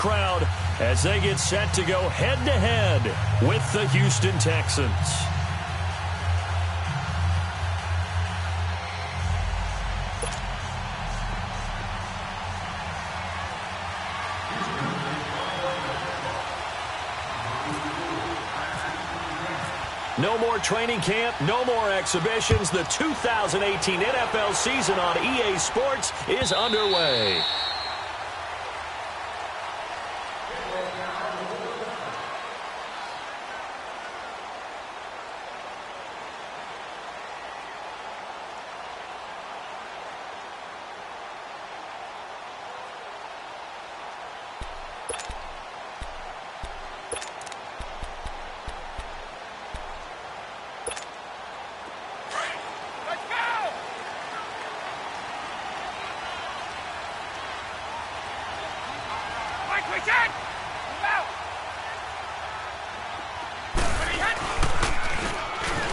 crowd as they get set to go head-to-head with the Houston Texans. No more training camp, no more exhibitions. The 2018 NFL season on EA Sports is underway.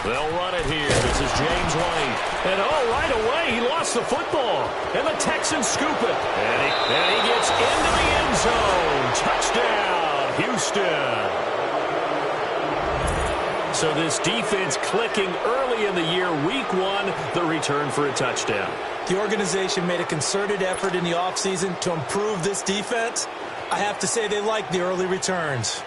They'll run it here. This is James White. And right away, he lost the football. And the Texans scoop it. And he gets into the end zone. Touchdown, Houston. So this defense clicking early in the year. Week 1, the return for a touchdown. The organization made a concerted effort in the offseason to improve this defense. I have to say they like the early returns.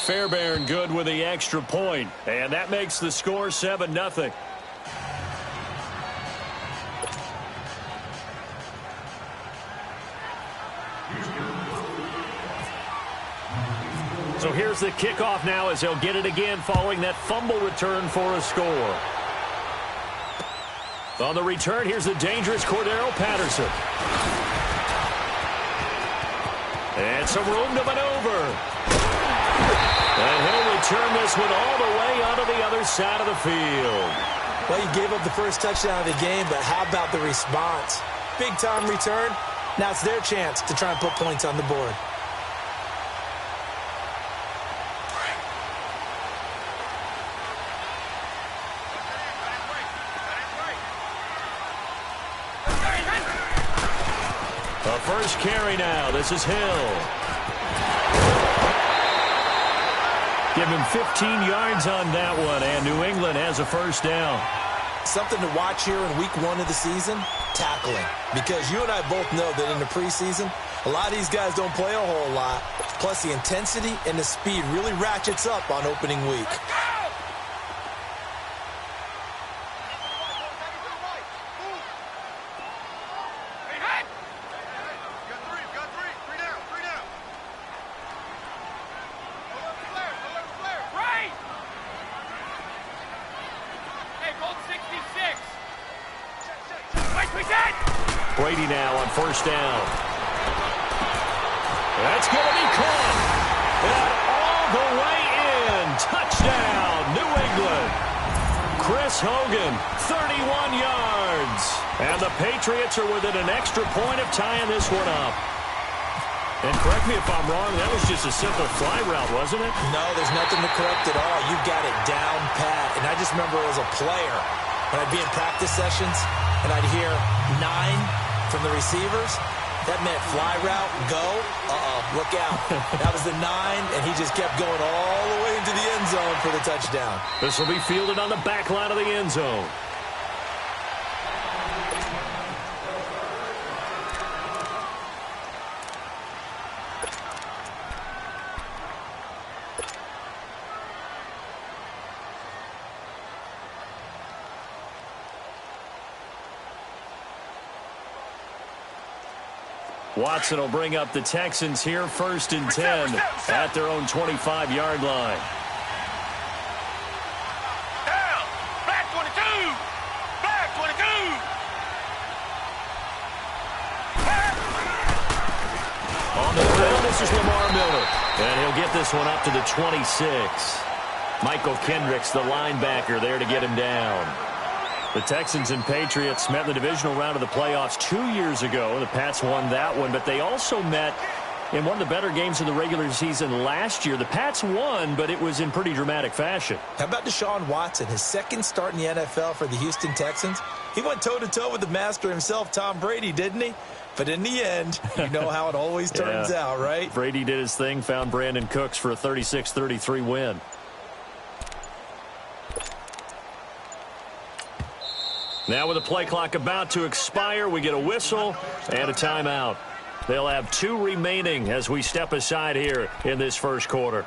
Fairbairn good with the extra point, and that makes the score 7-0. So here's the kickoff now as they'll get it again following that fumble return for a score. On the return, here's the dangerous Cordero Patterson. And some room to maneuver. And he'll return this one all the way onto the other side of the field. Well, you gave up the first touchdown of the game, but how about the response? Big-time return. Now it's their chance to try and put points on the board. The first carry now. This is Hill. Give him 15 yards on that one, and New England has a first down. Something to watch here in week 1 of the season, tackling. Because you and I both know that in the preseason, a lot of these guys don't play a whole lot. Plus, the intensity and the speed really ratchets up on opening week. Brady now on first down. That's going to be caught. And all the way in. Touchdown, New England. Chris Hogan, 31 yards. And the Patriots are within an extra point of tying this one up. And correct me if I'm wrong, that was just a simple fly route, wasn't it? No, there's nothing to correct at all. You got it down pat. And I just remember as a player, when I'd be in practice sessions, and I'd hear 9 from the receivers, that meant fly route, go, look out. That was the 9, and he just kept going all the way into the end zone for the touchdown. This will be fielded on the back line of the end zone. Watson will bring up the Texans here, 1st and 10 at their own 25-yard line. Down, back 22, back 22. On the ground, this is Lamar Miller, and he'll get this one up to the 26. Michael Kendricks, the linebacker, there to get him down. The Texans and Patriots met in the divisional round of the playoffs 2 years ago. The Pats won that one, but they also met In one of the better games of the regular season last year, the Pats won, but it was in pretty dramatic fashion. How about Deshaun Watson, his second start in the NFL for the Houston Texans? He went toe-to-toe with the master himself, Tom Brady, didn't he? But in the end, you know how it always turns out, right? Brady did his thing, found Brandon Cooks for a 36-33 win. Now with the play clock about to expire, we get a whistle and a timeout. They'll have 2 remaining as we step aside here in this first quarter.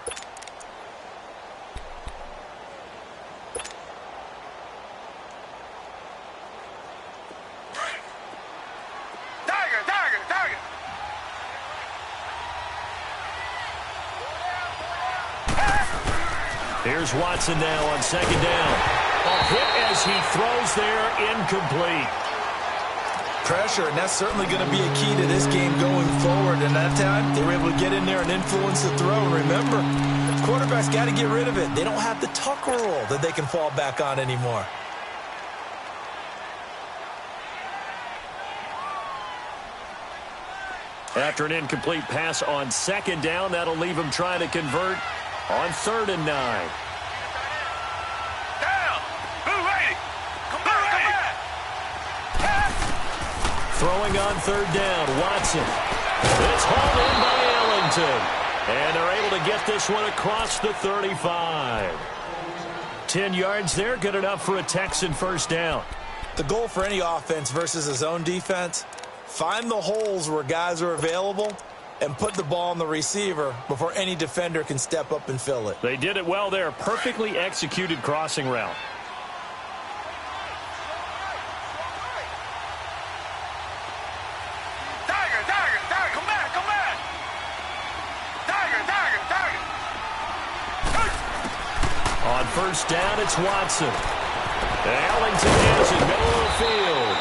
Here's Watson now on second down. A hit as he throws there, incomplete. Pressure, and that's certainly going to be a key to this game going forward. And that time, they were able to get in there and influence the throw. Remember, quarterbacks got to get rid of it. They don't have the tuck rule that they can fall back on anymore. After an incomplete pass on second down, that'll leave him trying to convert on 3rd and 9. Throwing on 3rd down, Watson. It's hauled in by Ellington. And they're able to get this one across the 35. 10 yards there, good enough for a Texan first down. The goal for any offense versus his own defense, find the holes where guys are available and put the ball on the receiver before any defender can step up and fill it. They did it well there. Perfectly executed crossing route. On first down, it's Watson. Ellington has it, middle of the field.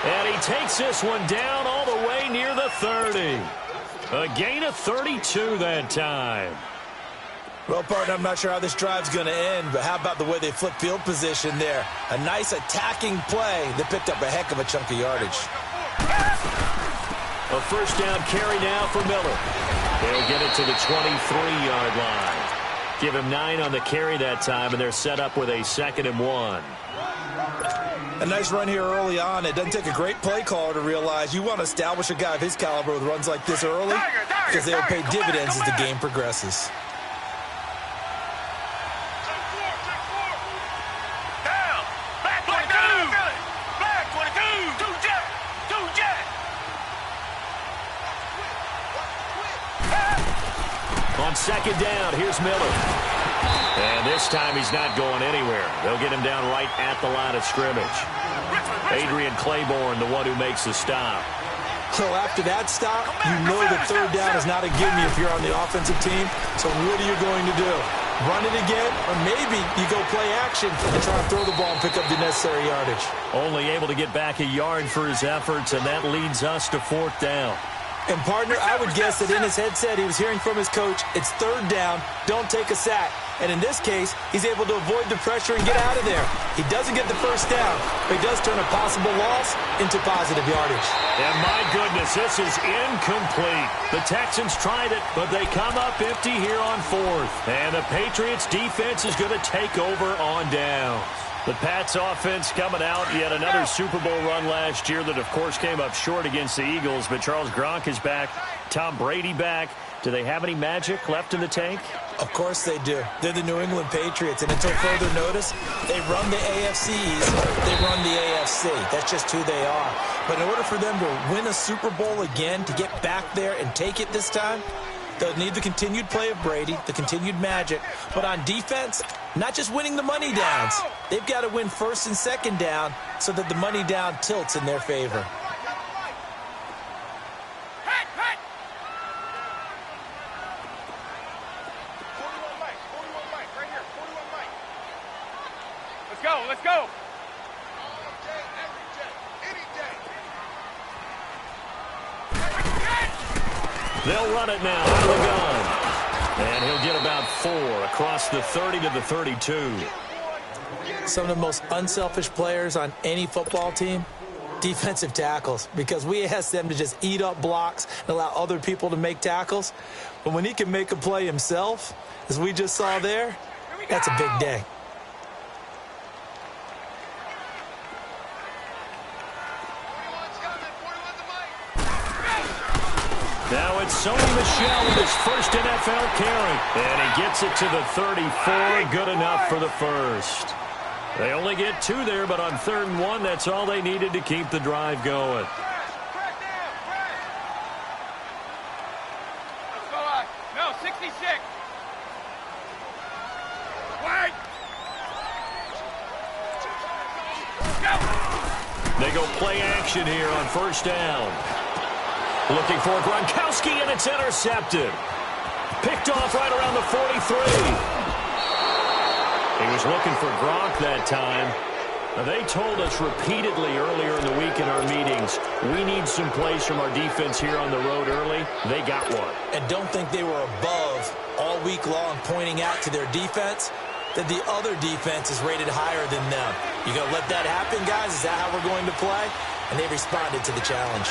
And he takes this one down all the way near the 30. A gain of 32 that time. Well, partner, I'm not sure how this drive's going to end, but how about the way they flip field position there? A nice attacking play that picked up a heck of a chunk of yardage. A first down carry now for Miller. They'll get it to the 23-yard line. Give him 9 on the carry that time, and they're set up with a 2nd and 1. A nice run here early on. It doesn't take a great play caller to realize you want to establish a guy of his caliber with runs like this early because they'll pay dividends as the game progresses. On second down, here's Miller. And this time he's not going anywhere. They'll get him down right at the line of scrimmage. Adrian Claiborne, the one who makes the stop. So after that stop, you know that 3rd down is not a gimme if you're on the offensive team. So what are you going to do? Run it again? Or maybe you go play action and try to throw the ball and pick up the necessary yardage. Only able to get back a yard for his efforts, and that leads us to 4th down. And, partner, I would guess that in his headset he was hearing from his coach, it's 3rd down, don't take a sack. And in this case, he's able to avoid the pressure and get out of there. He doesn't get the first down, but he does turn a possible loss into positive yardage. And my goodness, this is incomplete. The Texans tried it, but they come up empty here on 4th. And the Patriots defense is going to take over on downs. The Pats offense coming out, yet another Super Bowl run last year that, of course, came up short against the Eagles. But Charles Gronk is back. Tom Brady back. Do they have any magic left in the tank? Of course they do. They're the New England Patriots, and until further notice, they run the AFC East, they run the AFC. That's just who they are. But in order for them to win a Super Bowl again, to get back there and take it this time, they'll need the continued play of Brady, the continued magic. But on defense, not just winning the money downs. They've got to win 1st and 2nd down so that the money down tilts in their favor. Let's go. They'll run it now out of the gun. And he'll get about 4 across the 30 to the 32. Some of the most unselfish players on any football team Defensive tackles, because we ask them to just eat up blocks and allow other people to make tackles. But when he can make a play himself, as we just saw there, that's a big day. Now it's Sony Michel with his first NFL carry. And he gets it to the 34. Good enough for the first. They only get 2 there, but on 3rd and 1, that's all they needed to keep the drive going. Let's go, no, 66. Wait. Go. They go play action here on 1st down. Looking for Gronkowski, and it's intercepted. Picked off right around the 43. He was looking for Gronk that time. Now, they told us repeatedly earlier in the week in our meetings, we need some plays from our defense here on the road early. They got one. And don't think they were above all week long pointing out to their defense that the other defense is rated higher than them. You going to let that happen, guys? Is that how we're going to play? And they responded to the challenge.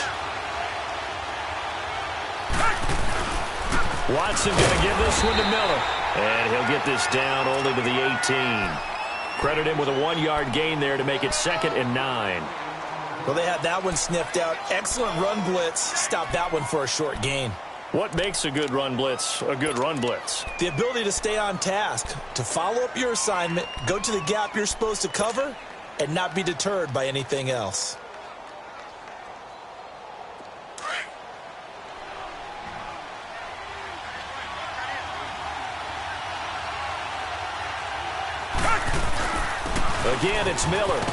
Watson going to give this one to Miller. And he'll get this down only to the 18. Credit him with a 1-yard gain there to make it 2nd and 9. Well, they had that one sniffed out. Excellent run blitz. Stopped that one for a short gain. What makes a good run blitz a good run blitz? The ability to stay on task, to follow up your assignment, go to the gap you're supposed to cover, and not be deterred by anything else. Again, it's Miller.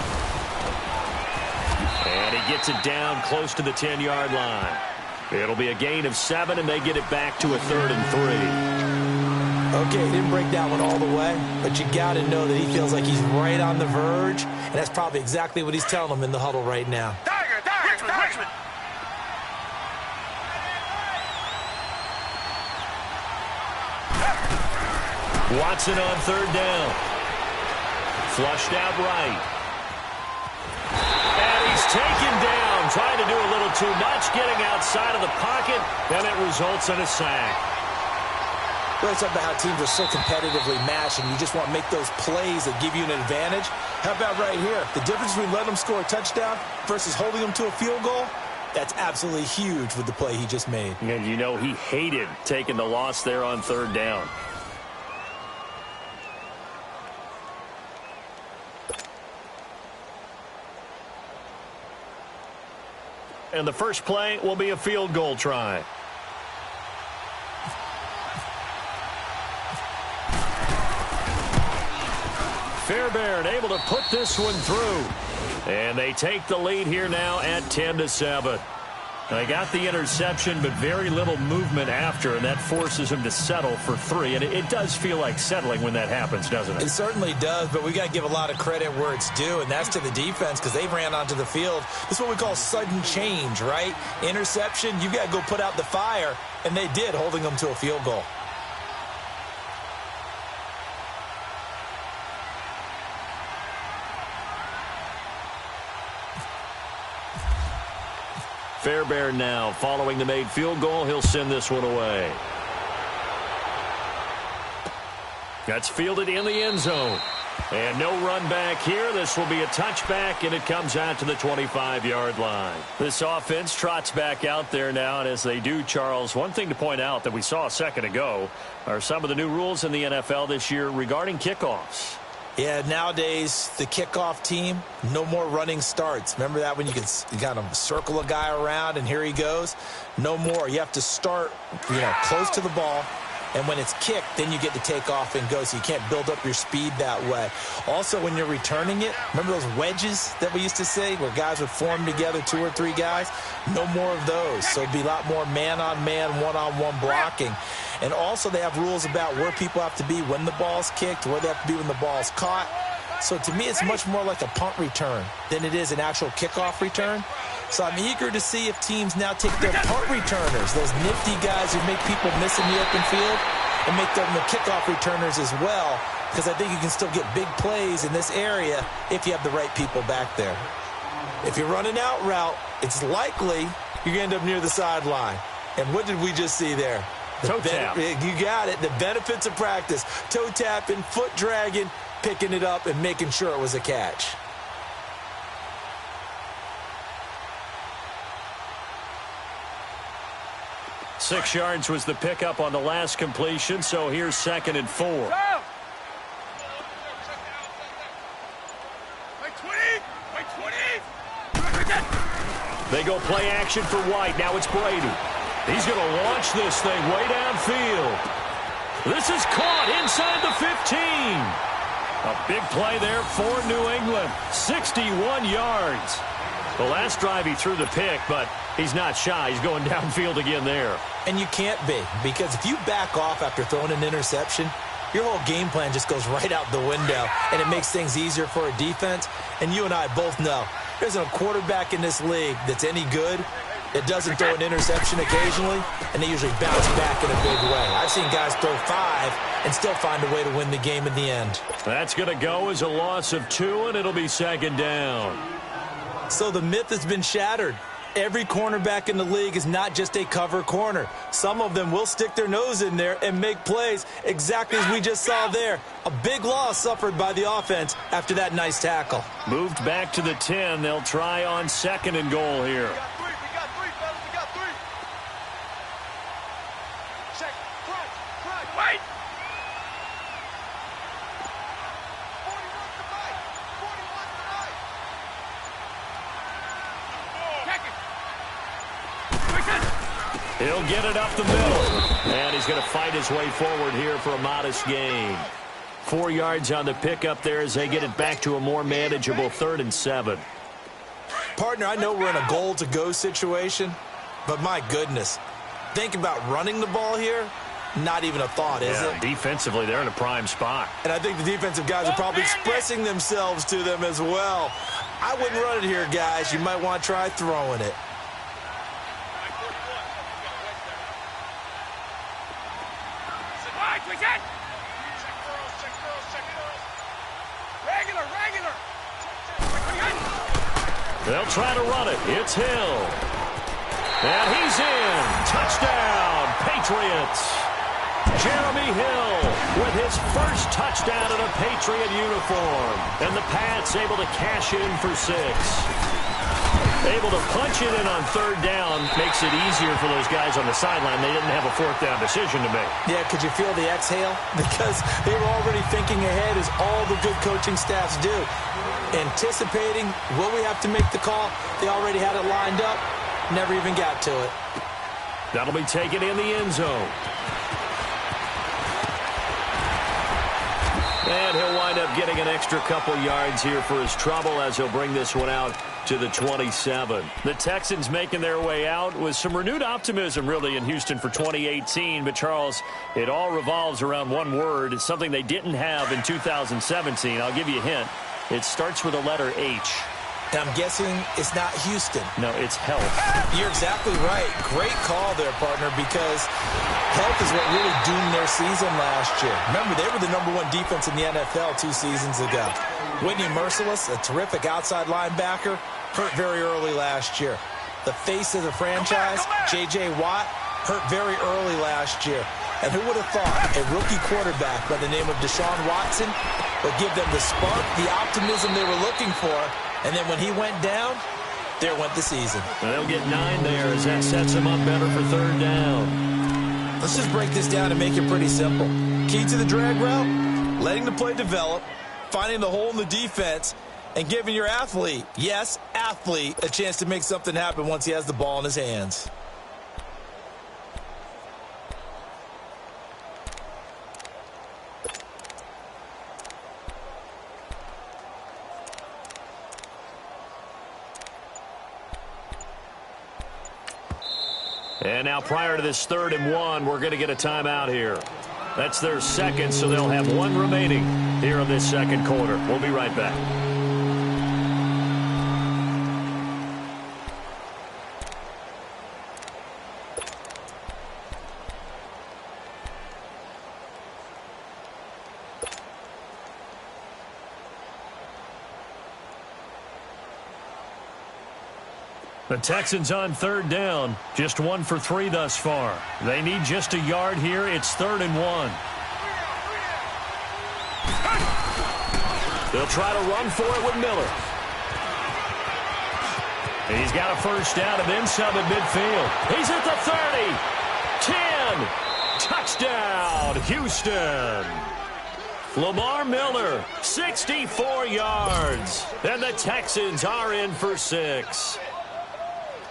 And he gets it down close to the 10-yard line. It'll be a gain of 7, and they get it back to a 3rd and 3. Okay, he didn't break that one all the way, but you got to know that he feels like he's right on the verge, and that's probably exactly what he's telling them in the huddle right now. Richmond. Watson on 3rd down. Flushed out right. And he's taken down, trying to do a little too much, getting outside of the pocket, and it results in a sack. Well, it's about how teams are so competitively matched, and you just want to make those plays that give you an advantage. How about right here? The difference between letting them score a touchdown versus holding them to a field goal, that's absolutely huge with the play he just made. And you know he hated taking the loss there on 3rd down. And the first play will be a field goal try. Fairbairn able to put this one through. And they take the lead here now at 10-7. They got the interception, but very little movement after, and that forces him to settle for 3. And it does feel like settling when that happens, doesn't it? It certainly does, but we got to give a lot of credit where it's due, and that's to the defense because they ran onto the field. This is what we call sudden change, right? Interception, you've got to go put out the fire, and they did, holding them to a field goal. Fairbairn now following the made field goal. He'll send this one away. That's fielded in the end zone. And no run back here. This will be a touchback, and it comes out to the 25-yard line. This offense trots back out there now, and as they do, Charles, one thing to point out that we saw a second ago are some of the new rules in the NFL this year regarding kickoffs. Yeah, nowadays, the kickoff team, no more running starts. Remember that when you can kind of circle a guy around and here he goes? No more. You have to start, close to the ball. And when it's kicked, then you get to take off and go, so you can't build up your speed that way. Also, when you're returning it, remember those wedges that we used to say where guys would form together, 2 or 3 guys? No more of those. So it'd be a lot more man-on-man, one-on-one blocking. And also they have rules about where people have to be when the ball's kicked, where they have to be when the ball's caught. So to me, it's much more like a punt return than it is an actual kickoff return. So I'm eager to see if teams now take their punt returners, those nifty guys who make people miss in the open field, and make them the kickoff returners as well, because I think you can still get big plays in this area if you have the right people back there. If you're running out route, it's likely you're going to end up near the sideline. And what did we just see there? Toe tap. You got it. The benefits of practice. Toe tapping, foot dragging, picking it up, and making sure it was a catch. Six yards was the pickup on the last completion, so here's 2nd and 4. Wait 20! Wait 20! They go play action for White. Now it's Brady. He's going to launch this thing way downfield. This is caught inside the 15. A big play there for New England. 61 yards. The last drive he threw the pick, but he's not shy. He's going downfield again there. And you can't be, because if you back off after throwing an interception, your whole game plan just goes right out the window, and it makes things easier for a defense. And you and I both know there's a quarterback in this league that's any good that doesn't throw an interception occasionally, and they usually bounce back in a big way. I've seen guys throw 5 and still find a way to win the game in the end. That's going to go as a loss of 2, and it'll be 2nd down. So the myth has been shattered. Every cornerback in the league is not just a cover corner. Some of them will stick their nose in there and make plays exactly as we just saw there. A big loss suffered by the offense after that nice tackle. Moved back to the 10. They'll try on 2nd and goal here. We got three, fellas. We got 3. Check. Front. Wait! 41 to right. 41 to right. Check it. He'll get it up the middle. And he's going to fight his way forward here for a modest gain. 4 yards on the pickup there as they get it back to a more manageable 3rd and 7. Partner, I know we're in a goal-to-go situation, but my goodness, think about running the ball here. Not even a thought, is it? Defensively, they're in a prime spot. And I think the defensive guys are probably expressing themselves to them as well. I wouldn't run it here, guys. You might want to try throwing it. They'll try to run it. It's Hill. And he's in. Touchdown, Patriots. Jeremy Hill with his first touchdown in a Patriot uniform. And the Pats able to cash in for 6. Able to punch it in on 3rd down makes it easier for those guys on the sideline. They didn't have a 4th down decision to make. Yeah, could you feel the exhale? Because they were already thinking ahead, as all the good coaching staffs do. Anticipating, will we have to make the call? They already had it lined up. Never even got to it. That'll be taken in the end zone. And he'll wind up getting an extra couple yards here for his trouble as he'll bring this one out to the 27. The Texans making their way out with some renewed optimism really in Houston for 2018. But, Charles, it all revolves around one word. It's something they didn't have in 2017. I'll give you a hint. It starts with a letter H. And I'm guessing it's not Houston. No, it's health. You're exactly right. Great call there, partner, because health is what really doomed their season last year. Remember, they were the #1 defense in the NFL 2 seasons ago. Whitney Merciless, a terrific outside linebacker, hurt very early last year. The face of the franchise, J.J. Watt, hurt very early last year. And who would have thought a rookie quarterback by the name of Deshaun Watson would give them the spark, the optimism they were looking for, and then when he went down, there went the season. They'll get 9 there as that sets them up better for 3rd down. Let's just break this down and make it pretty simple. Key to the drag route, letting the play develop, finding the hole in the defense, and giving your athlete, yes, athlete, a chance to make something happen once he has the ball in his hands. And now prior to this 3rd and 1, we're going to get a timeout here. That's their 2nd, so they'll have 1 remaining here in this 2nd quarter. We'll be right back. The Texans on third down, just 1 for 3 thus far. They need just a yard here. It's 3rd and 1. They'll try to run for it with Miller. He's got a first down and then some at midfield. He's at the 30, 10, touchdown, Houston. Lamar Miller, 64 yards, and the Texans are in for 6.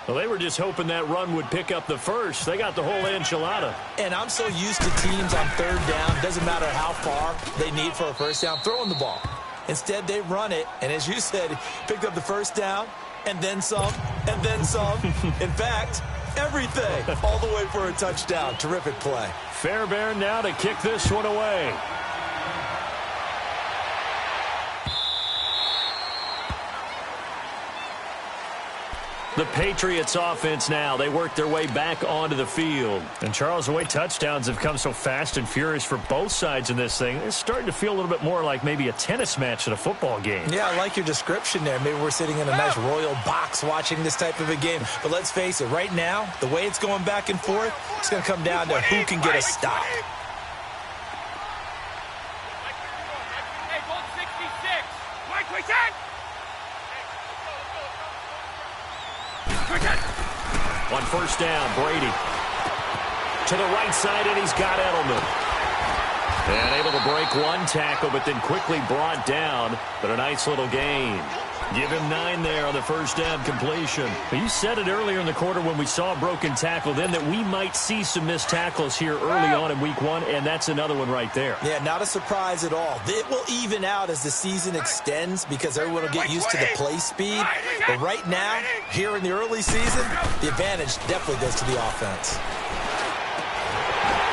Well, they were just hoping that run would pick up the first. They got the whole enchilada. And I'm so used to teams on third down, doesn't matter how far they need for a first down, throwing the ball. Instead, they run it, and as you said, picked up the first down, and then some, and then some. In fact, everything, all the way for a touchdown. Terrific play. Fairbairn now to kick this one away. The Patriots offense now. They work their way back onto the field. And, Charles, the way touchdowns have come so fast and furious for both sides in this thing, it's starting to feel a little bit more like maybe a tennis match at a football game. Yeah, I like your description there. Maybe we're sitting in a nice royal box watching this type of a game. But let's face it, right now, the way it's going back and forth, it's going to come down to who can get a stop. On first down, Brady. To the right side, and he's got Edelman. And able to break one tackle, but then quickly brought down. But a nice little gain. Give him 9 there on the first down completion. You said it earlier in the quarter when we saw a broken tackle then that we might see some missed tackles here early on in week 1, and that's another one right there. Yeah, not a surprise at all. It will even out as the season extends because everyone will get used to the play speed. But right now, here in the early season, the advantage definitely goes to the offense.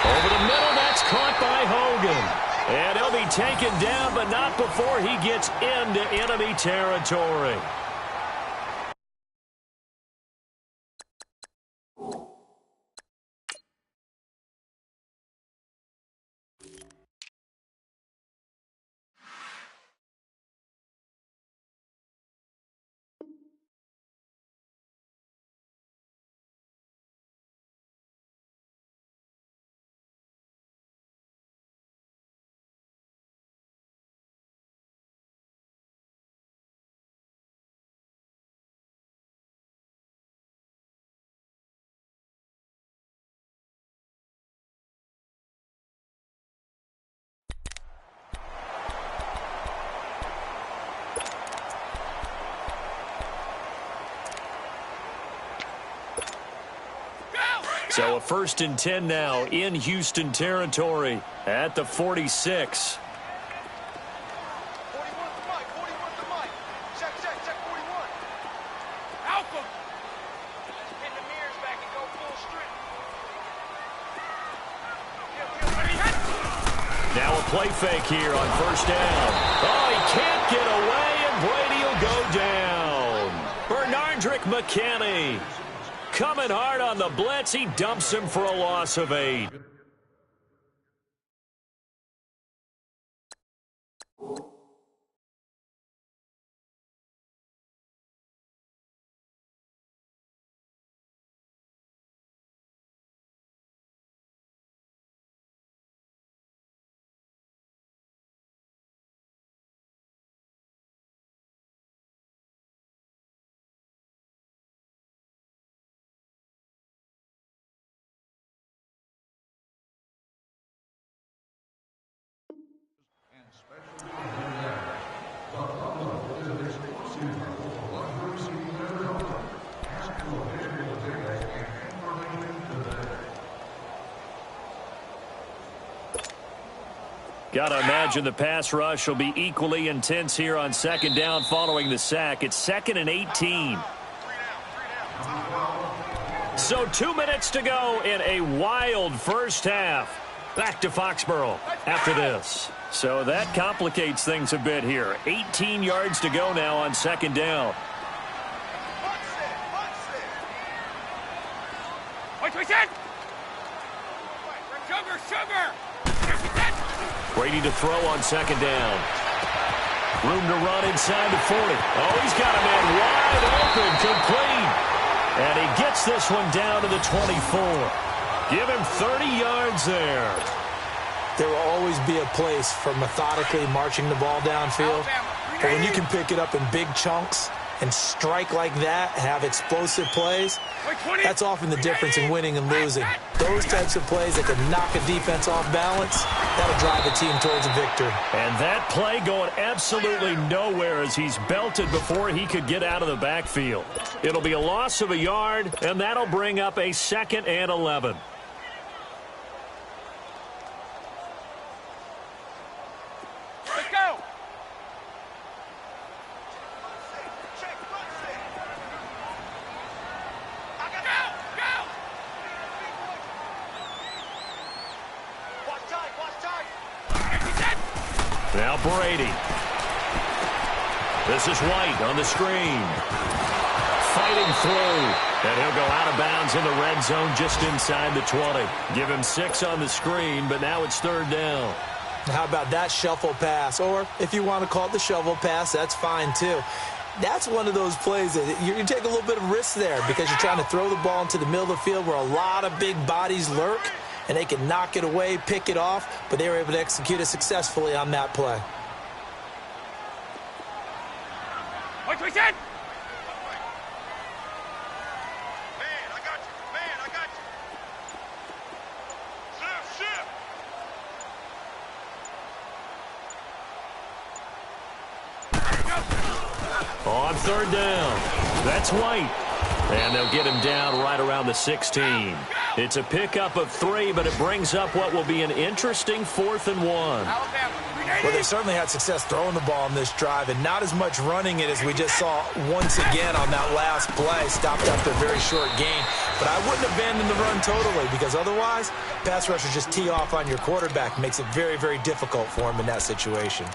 Over the middle, that's caught by Hogan. And he'll be taken down, but not before he gets into enemy territory. So a 1st and 10 now in Houston territory at the 46. 41 to Mike, 41 to Mike. Check, 41. Alpha. Hit the mirrors back and go full strip. Now a play fake here on first down. Oh, he can't get away, and Brady will go down. Bernardrick McKinney coming hard on the blitz. He dumps him for a loss of 8. Got to imagine the pass rush will be equally intense here on second down following the sack. It's 2nd and 18. So 2 minutes to go in a wild first half. Back to Foxborough after this. So that complicates things a bit here. 18 yards to go now on second down. Brady to throw on second down. Room to run inside the 40. Oh, he's got a man wide open, complete. And he gets this one down to the 24. Give him 30 yards there. There will always be a place for methodically marching the ball downfield. But when you can pick it up in big chunks and strike like that, have explosive plays, that's often the difference in winning and losing. Those types of plays that can knock a defense off balance, that'll drive a team towards a victory. And that play going absolutely nowhere as he's belted before he could get out of the backfield. It'll be a loss of a yard, and that'll bring up a 2nd and 11. Now Brady. This is White on the screen. Fighting through. And he'll go out of bounds in the red zone just inside the 20. Give him 6 on the screen, but now it's 3rd down. How about that shuffle pass? Or if you want to call it the shovel pass, that's fine too. That's one of those plays that you take a little bit of risk there because you're trying to throw the ball into the middle of the field where a lot of big bodies lurk. And they can knock it away, pick it off, but they were able to execute it successfully on that play. Man, I got you. Man, I got you. Shift. On 3rd down. That's White. And they'll get him down right around the 16. It's a pickup of 3, but it brings up what will be an interesting 4th and 1. Well, they certainly had success throwing the ball on this drive, and not as much running it as we just saw once again on that last play. Stopped after a very short gain. But I wouldn't abandon the run totally because otherwise, pass rushers just tee off on your quarterback. Makes it very, very difficult for him in that situation.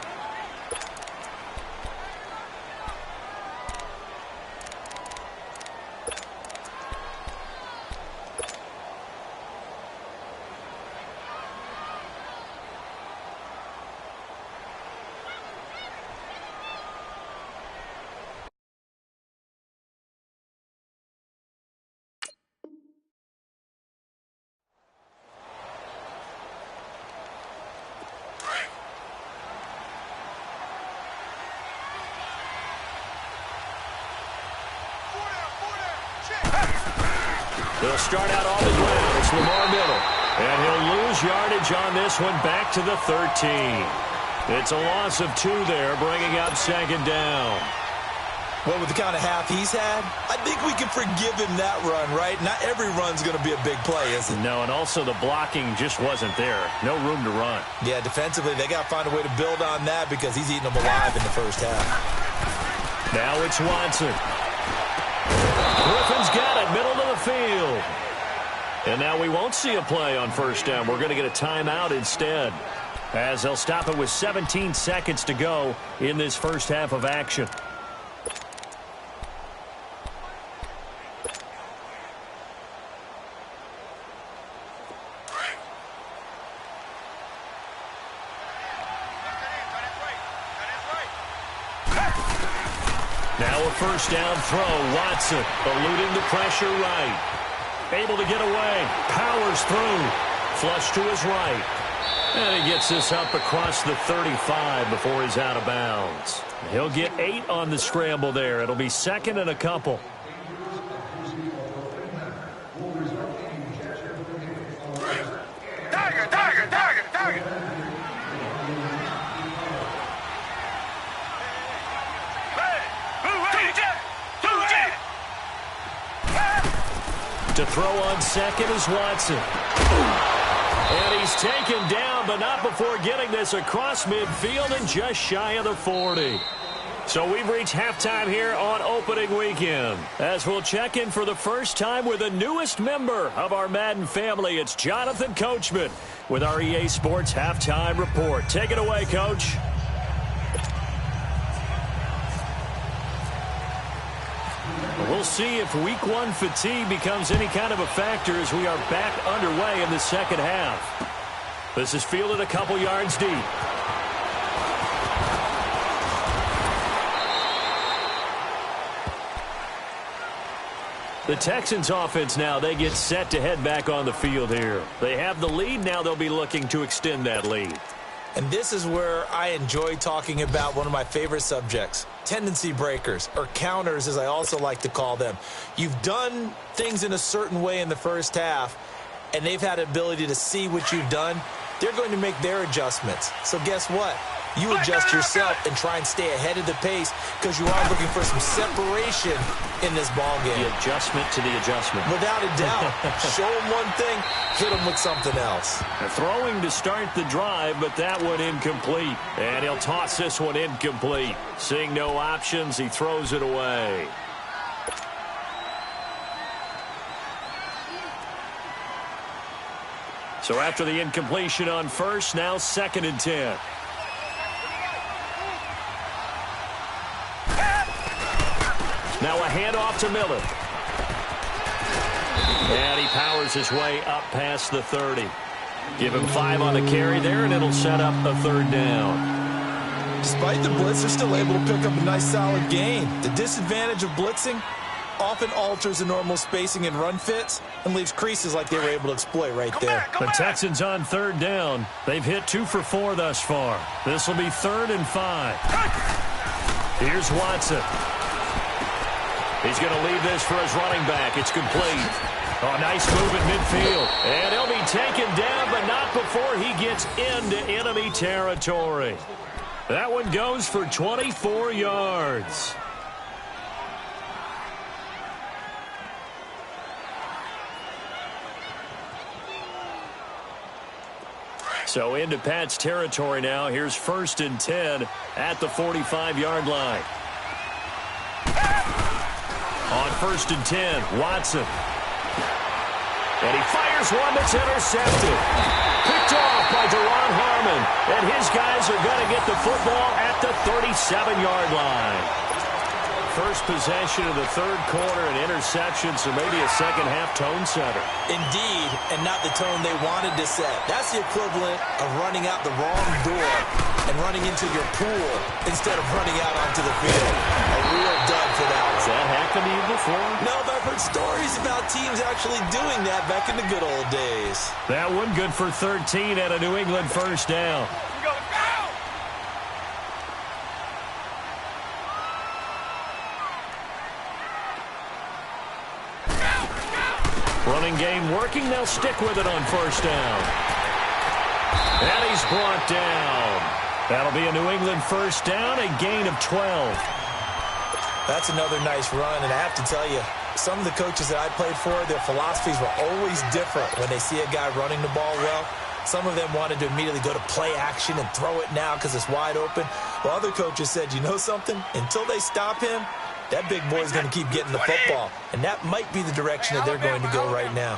They'll start out on the ground. It's Lamar middle. And he'll lose yardage on this one back to the 13. It's a loss of 2 there, bringing up 2nd down. Well, with the kind of half he's had, I think we can forgive him that run, right? Not every run's going to be a big play, is it? No, and also the blocking just wasn't there. No room to run. Yeah, defensively, they got to find a way to build on that because he's eating them alive in the first half. Now it's Watson. Griffin's got it, middle of the field. And now we won't see a play on 1st down. We're going to get a timeout instead, as they'll stop it with 17 seconds to go in this first half of action. Now a 1st down throw. Watson eluding the pressure right. Able to get away. Powers through. Flush to his right. And he gets this up across the 35 before he's out of bounds. He'll get 8 on the scramble there. It'll be 2nd and a couple. Target. To throw on 2nd is Watson. And he's taken down, but not before getting this across midfield and just shy of the 40. So we've reached halftime here on opening weekend, as we'll check in for the first time with the newest member of our Madden family. It's Jonathan Coachman with our EA Sports Halftime Report. Take it away, Coach. We'll see if Week 1 fatigue becomes any kind of a factor as we are back underway in the second half. This is fielded a couple yards deep. The Texans offense now, they get set to head back on the field here. They have the lead. Now they'll be looking to extend that lead. And this is where I enjoy talking about one of my favorite subjects, tendency breakers, or counters as I also like to call them. You've done things in a certain way in the first half, and they've had the ability to see what you've done. They're going to make their adjustments. So guess what? You adjust yourself and try and stay ahead of the pace because you are looking for some separation in this ball game. The adjustment to the adjustment. Without a doubt. Show them one thing, hit them with something else. Throwing to start the drive, but that one incomplete. And he'll toss this one incomplete. Seeing no options, he throws it away. So after the incompletion on first, now 2nd and 10. Now a handoff to Miller. And he powers his way up past the 30. Give him 5 on the carry there, and it'll set up a 3rd down. Despite the blitz, they're still able to pick up a nice solid gain. The disadvantage of blitzing often alters the normal spacing and run fits and leaves creases like they were able to exploit right there. The Texans on 3rd down. They've hit 2 for 4 thus far. This will be 3rd and 5. Here's Watson. He's going to leave this for his running back. It's complete. Oh, nice move at midfield. And he'll be taken down, but not before he gets into enemy territory. That one goes for 24 yards. So into Pat's territory now. Here's 1st and 10 at the 45-yard line. On 1st and 10, Watson. And he fires one that's intercepted. Picked off by Deron Harmon. And his guys are going to get the football at the 37-yard line. First possession of the 3rd quarter, an interception, so maybe a second-half tone setter. Indeed, and not the tone they wanted to set. That's the equivalent of running out the wrong door and running into your pool instead of running out onto the field. A real dud for that one. Has that happened to you before? No, but I've heard stories about teams actually doing that back in the good old days. That one good for 13 at a New England 1st down. Running game working. They'll stick with it on 1st down. And he's brought down. That'll be a New England 1st down, a gain of 12. That's another nice run, and I have to tell you, some of the coaches that I played for, their philosophies were always different when they see a guy running the ball well. Some of them wanted to immediately go to play action and throw it now because it's wide open. While other coaches said, you know something? Until they stop him, that big boy's going to keep getting the football. And that might be the direction that they're going to go right now.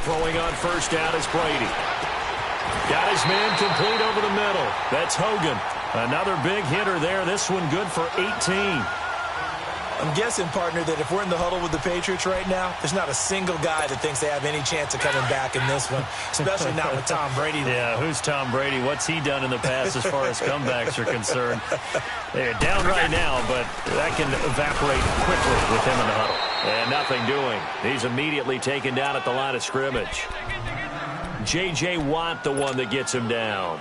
Throwing on 1st down is Brady. Got his man complete over the middle. That's Hogan. Another big hitter there. This one good for 18. I'm guessing, partner, that if we're in the huddle with the Patriots right now, there's not a single guy that thinks they have any chance of coming back in this one, especially not with Tom Brady. Yeah, who's Tom Brady? What's he done in the past as far as comebacks are concerned? They're down right now, but that can evaporate quickly with him in the huddle. And nothing doing. He's immediately taken down at the line of scrimmage. J.J. Watt, the one that gets him down.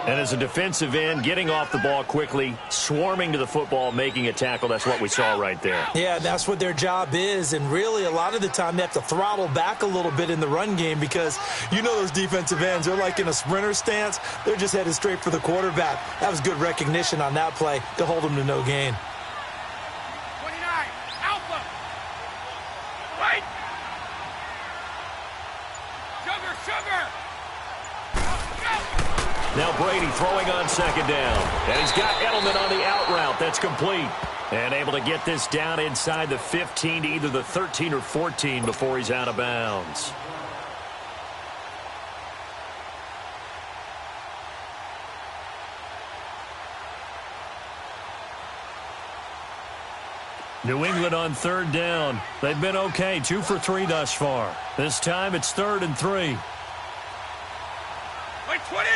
And as a defensive end, getting off the ball quickly, swarming to the football, making a tackle, that's what we saw right there. Yeah, that's what their job is. And really, a lot of the time, they have to throttle back a little bit in the run game because you know those defensive ends, they're like in a sprinter stance. They're just headed straight for the quarterback. That was good recognition on that play to hold them to no gain. 29, Alpha. Wait. Sugar. Now Brady throwing on 2nd down. And he's got Edelman on the out route. That's complete. And able to get this down inside the 15 to either the 13 or 14 before he's out of bounds. New England on 3rd down. They've been okay, 2 for 3 thus far. This time it's 3rd and 3. Wait, 20.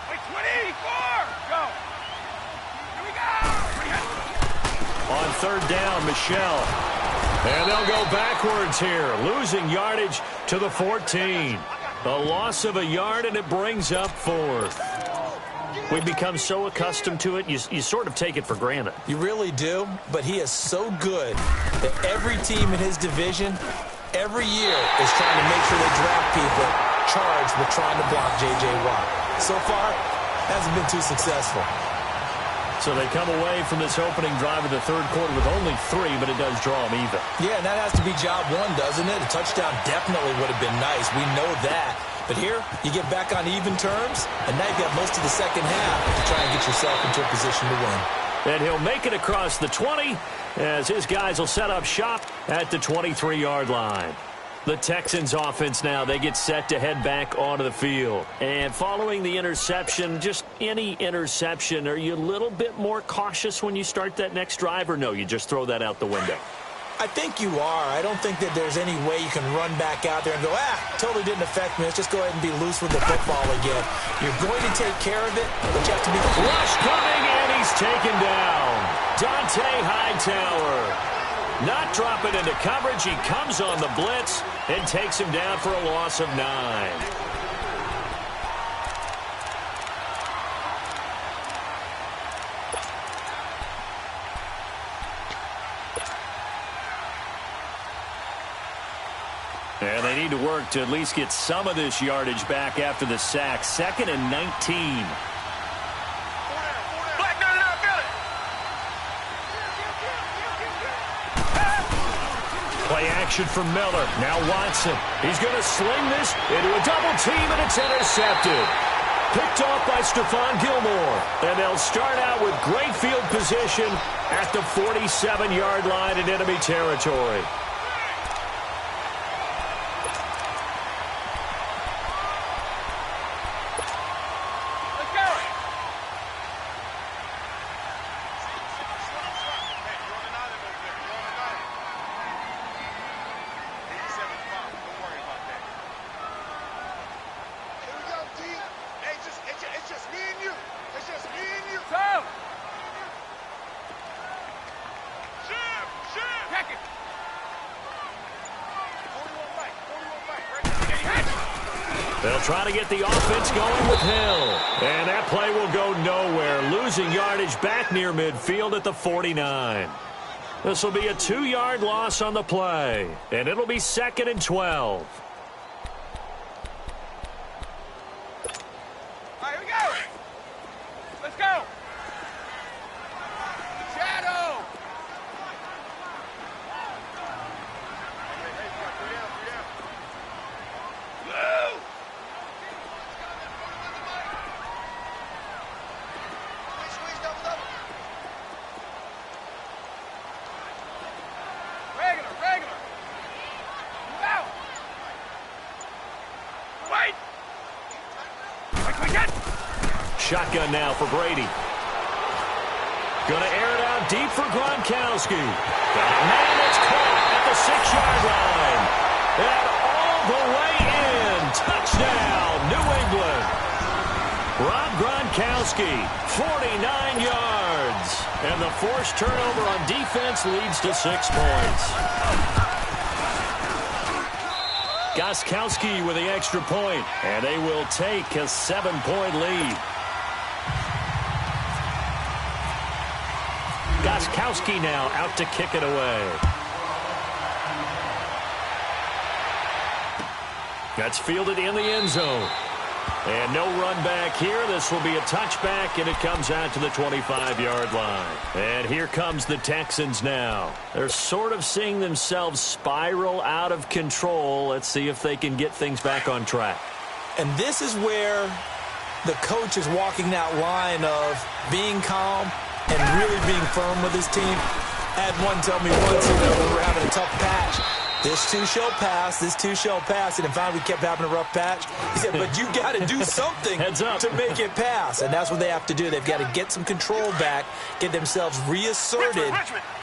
Wait, 24. Go. third down, Michelle. And they'll go backwards here, losing yardage to the 14. A loss of a yard, and it brings up fourth. We've become so accustomed to it, you sort of take it for granted. You really do, but he is so good that every team in his division every year is trying to make sure they draft people charged with trying to block J.J. Watt. So far, hasn't been too successful. So they come away from this opening drive of the third quarter with only 3, but it does draw them even. Yeah, and that has to be job one, doesn't it? A touchdown definitely would have been nice. We know that. But here, you get back on even terms, and now you've got most of the second half to try and get yourself into a position to win. And he'll make it across the 20 as his guys will set up shop at the 23-yard line. The Texans offense now, they get set to head back onto the field. And following the interception, just any interception, are you a little bit more cautious when you start that next drive, or no, you just throw that out the window? I think you are. I don't think that there's any way you can run back out there and go, totally didn't affect me. Let's just go ahead and be loose with the football again. You're going to take care of it, but you have to be... Rush coming, and he's taken down. Dante Hightower. Not dropping into coverage. He comes on the blitz and takes him down for a loss of 9. And they need to work to at least get some of this yardage back after the sack. 2nd and 19. Play action from Miller. Now Watson. He's going to sling this into a double team, and it's intercepted. Picked off by Stephon Gilmore. And they'll start out with great field position at the 47-yard line in enemy territory. They'll try to get the offense going with Hill. And that play will go nowhere, losing yardage back near midfield at the 49. This will be a 2-yard loss on the play, and it'll be 2nd and 12. All right, here we go. Let's go. Shadow. Shotgun now for Brady. Going to air it out deep for Gronkowski. Got a man that's caught at the 6-yard line. And all the way in. Touchdown, New England. Rob Gronkowski, 49 yards. And the forced turnover on defense leads to 6 points. Gronkowski with the extra point, and they will take a 7-point lead. Gronkowski now out to kick it away. That's fielded in the end zone. And no run back here. This will be a touchback, and it comes out to the 25-yard line. And here comes the Texans now. They're sort of seeing themselves spiral out of control. Let's see if they can get things back on track. And this is where the coach is walking that line of being calm and really being firm with his team. I had one tell me once, when we were having a tough patch, this too shall pass, this too shall pass. And in fact, we kept having a rough patch. He said, but you got to do something to make it pass. And that's what they have to do. They've got to get some control back, get themselves reasserted,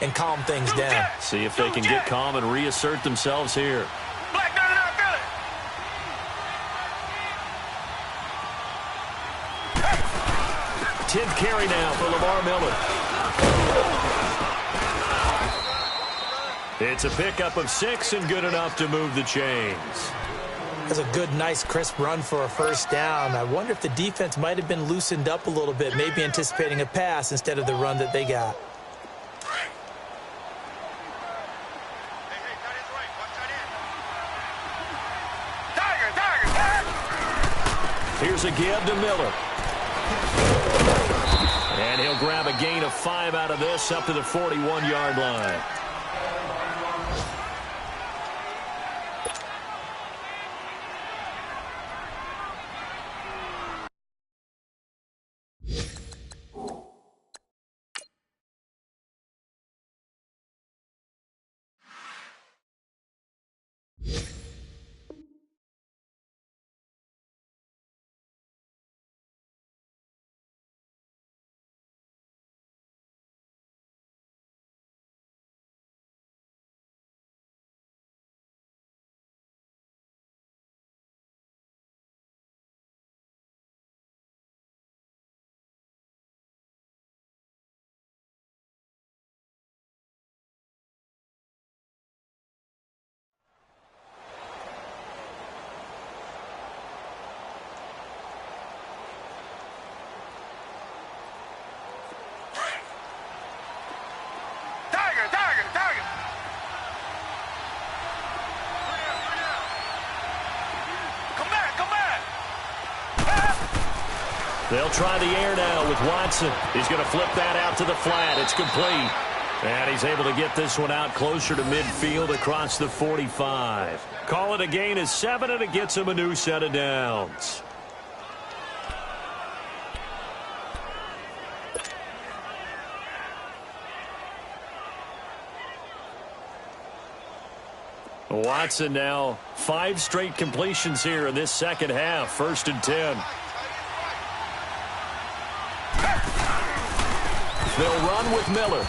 and calm things down. See if they can get calm and reassert themselves here. 10th carry now for Lamar Miller. It's a pickup of 6 and good enough to move the chains. That's a good, nice, crisp run for a first down. I wonder if the defense might have been loosened up a little bit, maybe anticipating a pass instead of the run that they got. Here's a give to Miller. And he'll grab a gain of 5 out of this up to the 41-yard line. They'll try the air now with Watson. He's going to flip that out to the flat. It's complete. And he's able to get this one out closer to midfield across the 45. Call it a gain of 7, and it gets him a new set of downs. Watson now 5 straight completions here in this second half. 1st and 10. They'll run with Miller.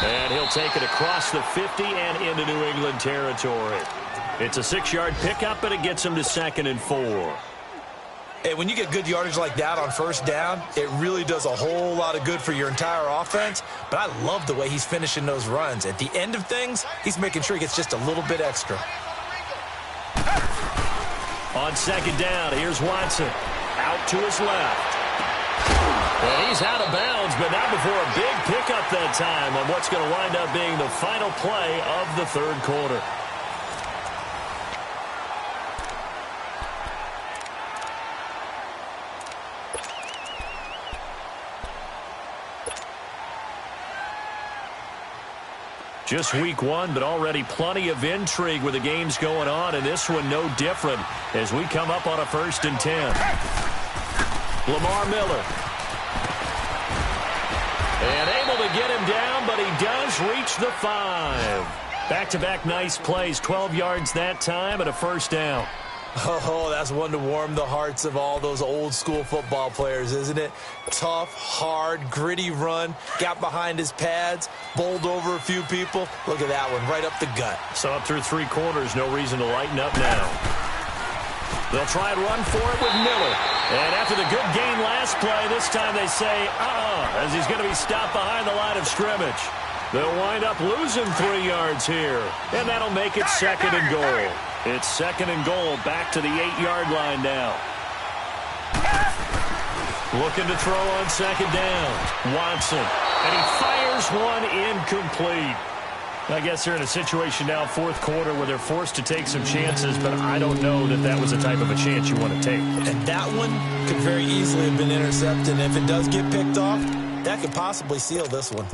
And he'll take it across the 50 and into New England territory. It's a 6-yard pickup, but it gets him to 2nd and 4. Hey, when you get good yardage like that on first down, it really does a whole lot of good for your entire offense. But I love the way he's finishing those runs. At the end of things, he's making sure he gets just a little bit extra. On 2nd down, here's Watson. Out to his left. And he's out of bounds, but not before a big pickup that time on what's going to wind up being the final play of the 3rd quarter. Just week 1, but already plenty of intrigue with the games going on, and this one no different as we come up on a 1st and 10. Lamar Miller. And able to get him down, but he does reach the 5. Back-to-back nice plays, 12 yards that time and a 1st down. Oh, that's one to warm the hearts of all those old-school football players, isn't it? Tough, hard, gritty run, got behind his pads, bowled over a few people. Look at that one, right up the gut. So up through 3 quarters, no reason to lighten up now. They'll try and run for it with Miller. And after the good gain last play, this time they say, as he's going to be stopped behind the line of scrimmage. They'll wind up losing 3 yards here. And that'll make it 2nd and goal. It's 2nd and goal, back to the 8-yard line now. Looking to throw on 2nd down. Watson. And he fires one incomplete. I guess they're in a situation now, 4th quarter, where they're forced to take some chances, but I don't know that that was the type of a chance you want to take. And that one could very easily have been intercepted. And if it does get picked off, that could possibly seal this one.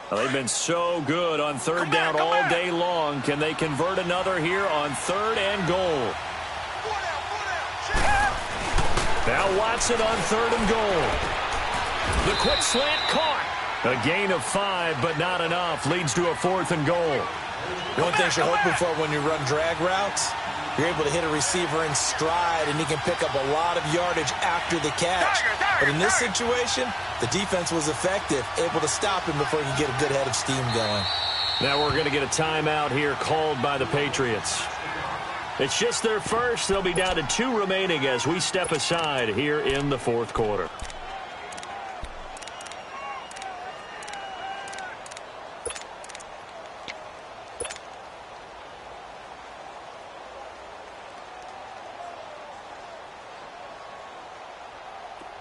Well, they've been so good on 3rd down all day long. Can they convert another here on 3rd and goal? Now Watson on 3rd and goal. The quick slant caught. A gain of 5, but not enough. Leads to a 4th and goal. One thing you're hoping for when you run drag routes, you're able to hit a receiver in stride, and he can pick up a lot of yardage after the catch. But in this situation, the defense was effective, able to stop him before he could get a good head of steam going. Now we're going to get a timeout here called by the Patriots. It's just their first. They'll be down to 2 remaining as we step aside here in the 4th quarter.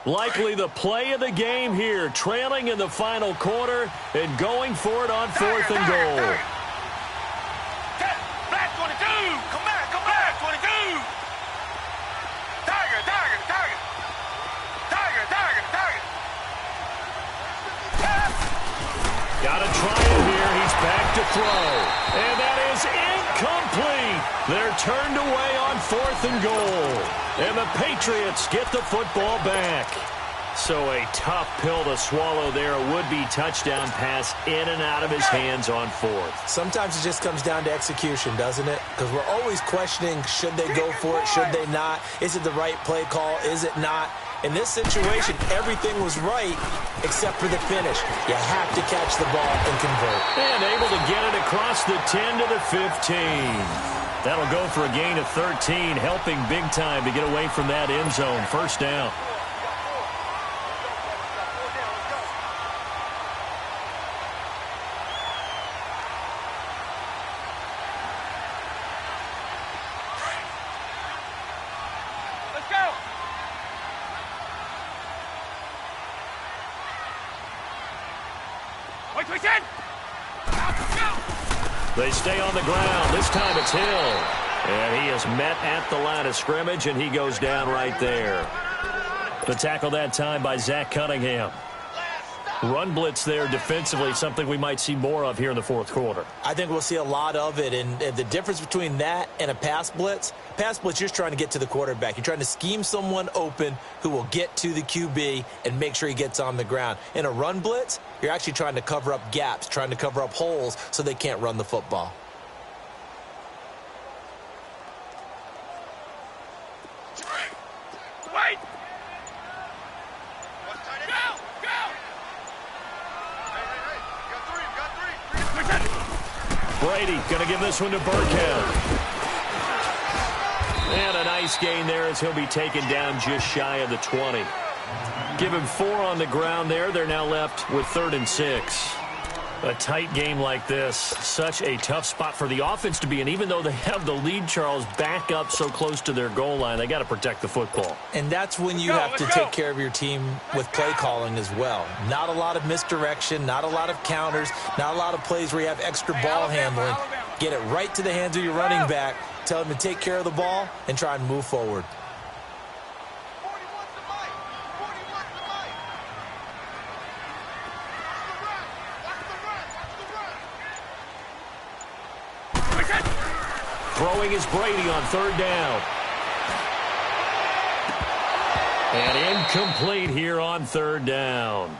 Likely the play of the game here, trailing in the final quarter and going for it on 4th and goal. Black 22! Come back, 22! Tiger! Got to try it here. He's back to throw. And that is incomplete. They're turned away on 4th and goal. And the Patriots get the football back. So a tough pill to swallow there. A would-be touchdown pass in and out of his hands on 4th. Sometimes it just comes down to execution, doesn't it? Because we're always questioning, should they go for it, should they not? Is it the right play call, is it not? In this situation, everything was right except for the finish. You have to catch the ball and convert. And able to get it across the 10 to the 15. That'll go for a gain of 13, helping big time to get away from that end zone. First down. Let's go! Wait, They stay on the ground. This time it's Hill. And he is met at the line of scrimmage, and he goes down right there. The tackle that time by Zach Cunningham. Run blitz there defensively, something we might see more of here in the 4th quarter. I think we'll see a lot of it, and the difference between that and a pass blitz, you're just trying to get to the quarterback. You're trying to scheme someone open who will get to the QB and make sure he gets on the ground. In a run blitz, you're actually trying to cover up gaps, trying to cover up holes so they can't run the football. Wait! Brady going to give this one to Burkhead. And a nice gain there as he'll be taken down just shy of the 20. Give him 4 on the ground there. They're now left with 3rd and 6. A tight game like this, such a tough spot for the offense to be in. Even though they have the lead, Charles, back up so close to their goal line, they got to protect the football. And that's when you have to take care of your team with play calling as well. Not a lot of misdirection, not a lot of counters, not a lot of plays where you have extra ball handling. Get it right to the hands of your running back, tell them to take care of the ball, and try and move forward. Throwing is Brady on 3rd down. And incomplete here on 3rd down.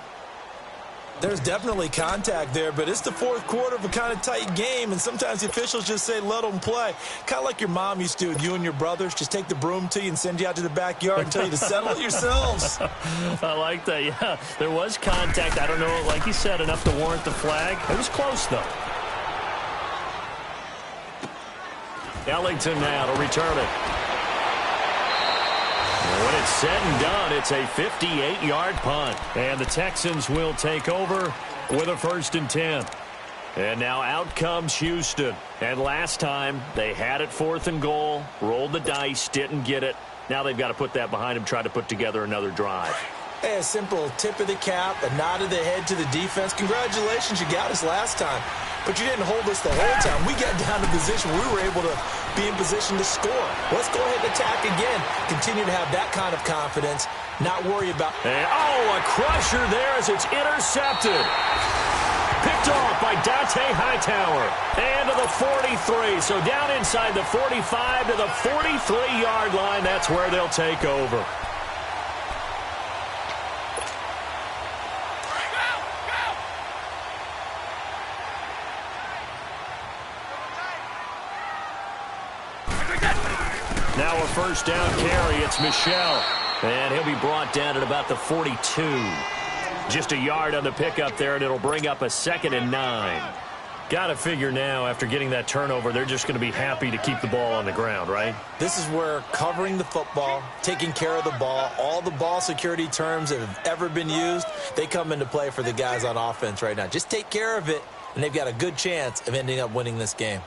There's definitely contact there, but it's the 4th quarter of a kind of tight game, and sometimes the officials just say, let them play. Kind of like your mom used to with you and your brothers. Just take the broom to you and send you out to the backyard and tell you to settle it yourselves. I like that, yeah. There was contact. I don't know, like you said, enough to warrant the flag. It was close, though. Ellington now to return it. When it's said and done, it's a 58-yard punt. And the Texans will take over with a 1st and 10. And now out comes Houston. And last time, they had it 4th and goal, rolled the dice, didn't get it. Now they've got to put that behind them, try to put together another drive. Hey, a simple tip of the cap, a nod of the head to the defense. Congratulations, you got us last time. But you didn't hold us the whole time. We got down to position where we were able to be in position to score. Let's go ahead and attack again. Continue to have that kind of confidence, not worry about... And, a crusher there as it's intercepted. Picked off by Dante Hightower. And to the 43. So down inside the 45 to the 43-yard line. That's where they'll take over. Now a 1st down carry. It's Michel. And he'll be brought down at about the 42. Just a yard on the pickup there, and it'll bring up a 2nd and 9. Got to figure now, after getting that turnover, they're just going to be happy to keep the ball on the ground, right? This is where covering the football, taking care of the ball, all the ball security terms that have ever been used, they come into play for the guys on offense right now. Just take care of it, and they've got a good chance of ending up winning this game.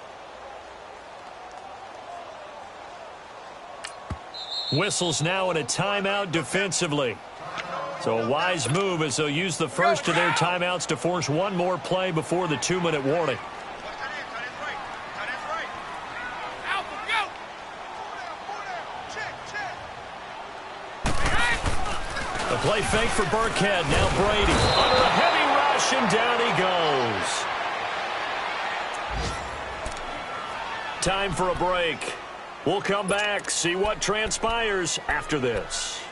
Whistles now in a timeout defensively. So a wise move as they'll use the first of their timeouts to force one more play before the 2-minute warning. The play fake for Burkhead. Now Brady under a heavy rush, and down he goes. Time for a break. We'll come back, see what transpires after this.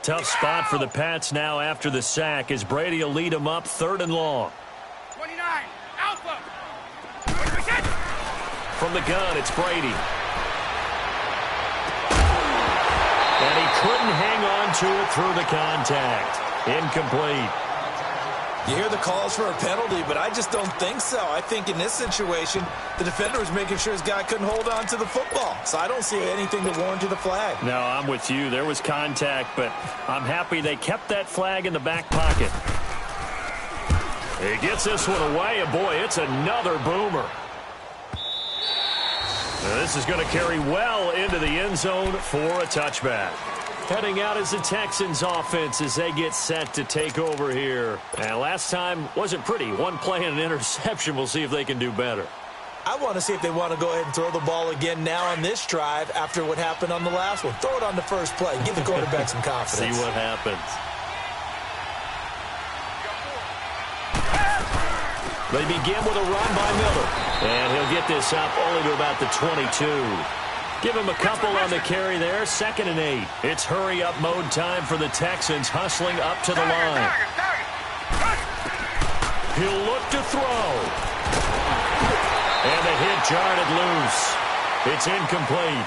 Tough spot for the Pats now after the sack as Brady will lead them up 3rd and long. 29, Alpha. From the gun, it's Brady. And he couldn't hang on to it through the contact. Incomplete. You hear the calls for a penalty, but I just don't think so. I think in this situation, the defender was making sure his guy couldn't hold on to the football. So I don't see anything to warrant the flag. No, I'm with you. There was contact, but I'm happy they kept that flag in the back pocket. He gets this one away, and boy, it's another boomer. Now, this is going to carry well into the end zone for a touchback. Heading out is the Texans offense as they get set to take over here. And last time wasn't pretty. One play and an interception. We'll see if they can do better. I want to see if they want to go ahead and throw the ball again now on this drive after what happened on the last one. Throw it on the first play. Give the quarterback some confidence. See what happens. They begin with a run by Miller. And he'll get this up only to about the 22. Give him a couple on the carry there. 2nd and 8. It's hurry-up mode time for the Texans, hustling up to the line. He'll look to throw. And the hit jarred it loose. It's incomplete.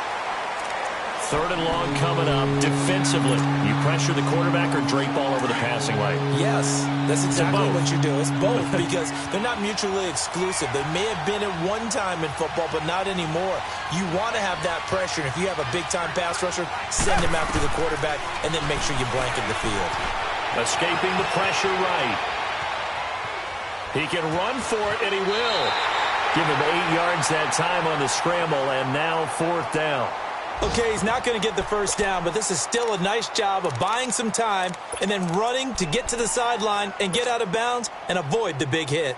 3rd and long coming up. Defensively, you pressure the quarterback or drape all over the passing lane? Yes, that's exactly what you do. It's both because they're not mutually exclusive. They may have been at one time in football, but not anymore. You want to have that pressure. And if you have a big-time pass rusher, send him after the quarterback and then make sure you blanket the field. Escaping the pressure right. He can run for it, and he will. Give him 8 yards that time on the scramble, and now 4th down. Okay, he's not going to get the first down, but this is still a nice job of buying some time and then running to get to the sideline and get out of bounds and avoid the big hit.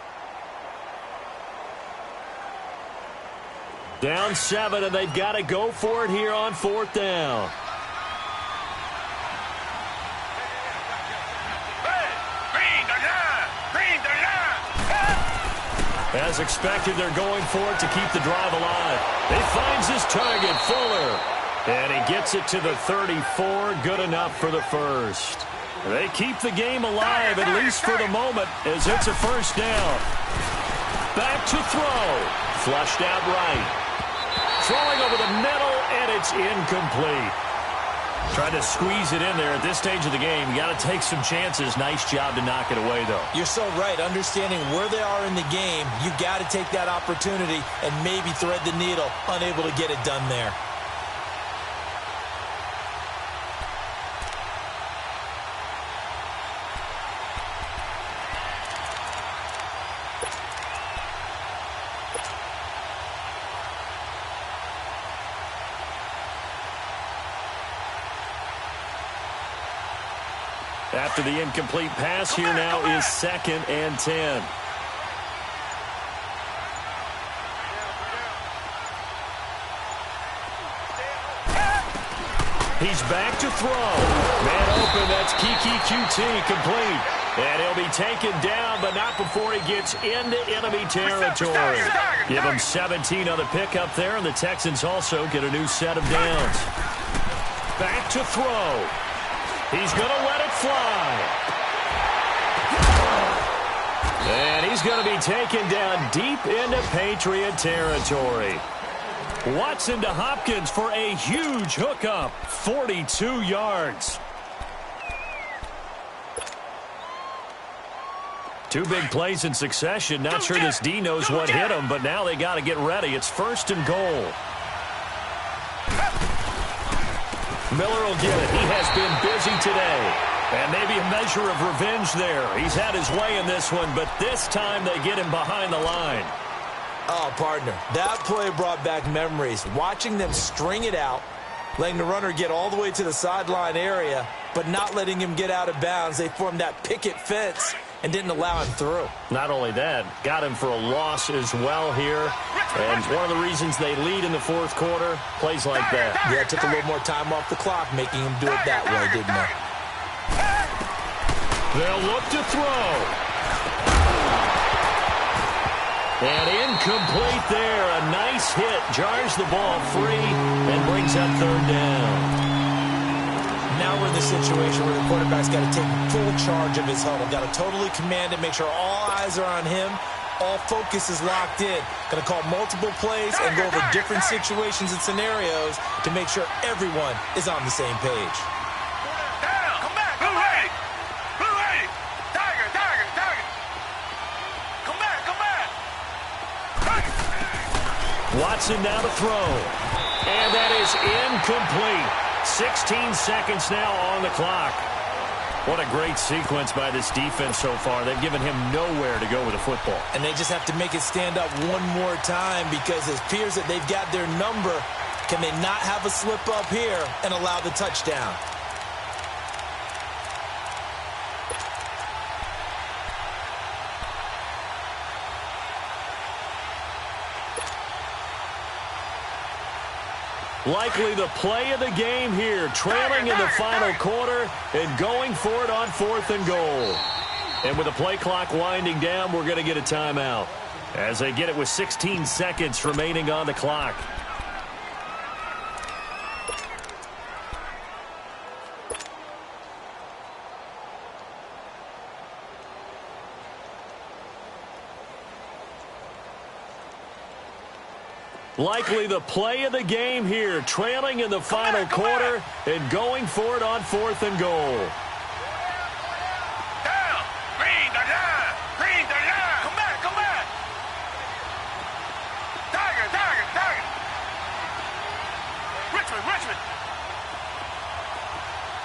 Down 7, and they've got to go for it here on 4th down. As expected, they're going for it to keep the drive alive. He finds his target, Fuller. And he gets it to the 34. Good enough for the first. They keep the game alive, at least for the moment, as it's a first down. Back to throw. Flushed out right. Throwing over the middle, and it's incomplete. Trying to squeeze it in there at this stage of the game. You got to take some chances. Nice job to knock it away, though. You're so right. Understanding where they are in the game, you got to take that opportunity and maybe thread the needle. Unable to get it done there. After the incomplete pass, here now is 2nd and 10. He's back to throw. Man open, that's Kiki QT, complete. And he'll be taken down, but not before he gets into enemy territory. Give him 17 on the pickup there, and the Texans also get a new set of downs. Back to throw. He's going to let it fly. And he's going to be taken down deep into Patriot territory. Watson to Hopkins for a huge hookup. 42 yards. Two big plays in succession. Not sure this D knows what hit him, but now they got to get ready. It's 1st and goal. Miller will get it. He has been busy today. And maybe a measure of revenge there. He's had his way in this one, but this time they get him behind the line. Oh, partner, that play brought back memories. Watching them string it out, letting the runner get all the way to the sideline area, but not letting him get out of bounds. They formed that picket fence and didn't allow him through. Not only that, got him for a loss as well here. And one of the reasons they lead in the 4th quarter, plays like that. Yeah, it took a little more time off the clock, making him do it that way, didn't it? They'll look to throw. And incomplete there. A nice hit. Jars the ball free and brings up 3rd down. Now we're in the situation where the quarterback's got to take full charge of his huddle. Got to totally command it, make sure all eyes are on him. All focus is locked in. Going to call multiple plays and go over different situations and scenarios to make sure everyone is on the same page. Down. Come back. Blue Ray. Blue Ray. Tiger. Tiger. Tiger. Come back. Come back. Watson now to throw. And that is incomplete. 16 seconds now on the clock. What a great sequence by this defense so far. They've given him nowhere to go with the football. And they just have to make it stand up one more time because it appears that they've got their number. Can they not have a slip up here and allow the touchdown? Likely the play of the game here, trailing in the final quarter and going for it on 4th and goal. And with the play clock winding down, we're going to get a timeout as they get it with 16 seconds remaining on the clock. Likely the play of the game here, trailing in the final quarter and going for it on 4th and goal. Down. Green the line. Green the line. Come back. Come back. Tiger. Tiger. Tiger. Richmond. Richmond.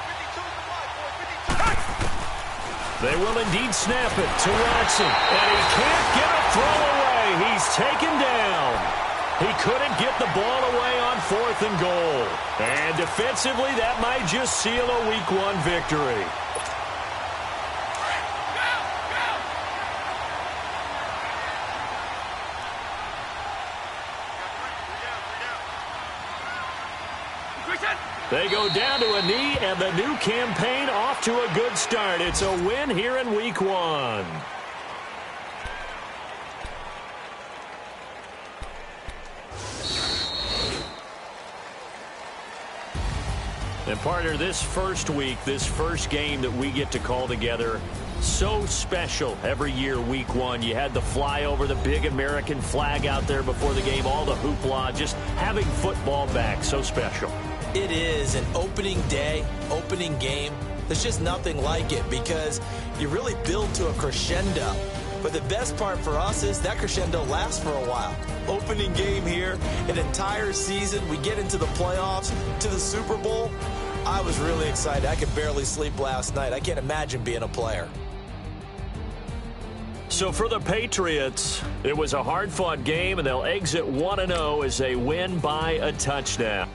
52 to 5, boy. 52. They will indeed snap it to Watson. And he can't get a throw away. He's taken down. He couldn't get the ball away on 4th and goal. And defensively, that might just seal a Week 1 victory. They go down to a knee, and the new campaign off to a good start. It's a win here in Week 1. And partner, this first week, this first game that we get to call together, so special every year, Week 1. You had the flyover, the big American flag out there before the game, all the hoopla, just having football back, so special. It is an opening day, opening game. There's just nothing like it because you really build to a crescendo. But the best part for us is that crescendo lasts for a while. Opening game here, an entire season. We get into the playoffs, to the Super Bowl. I was really excited. I could barely sleep last night. I can't imagine being a player. So for the Patriots, it was a hard-fought game, and they'll exit 1-0 as they win by a touchdown.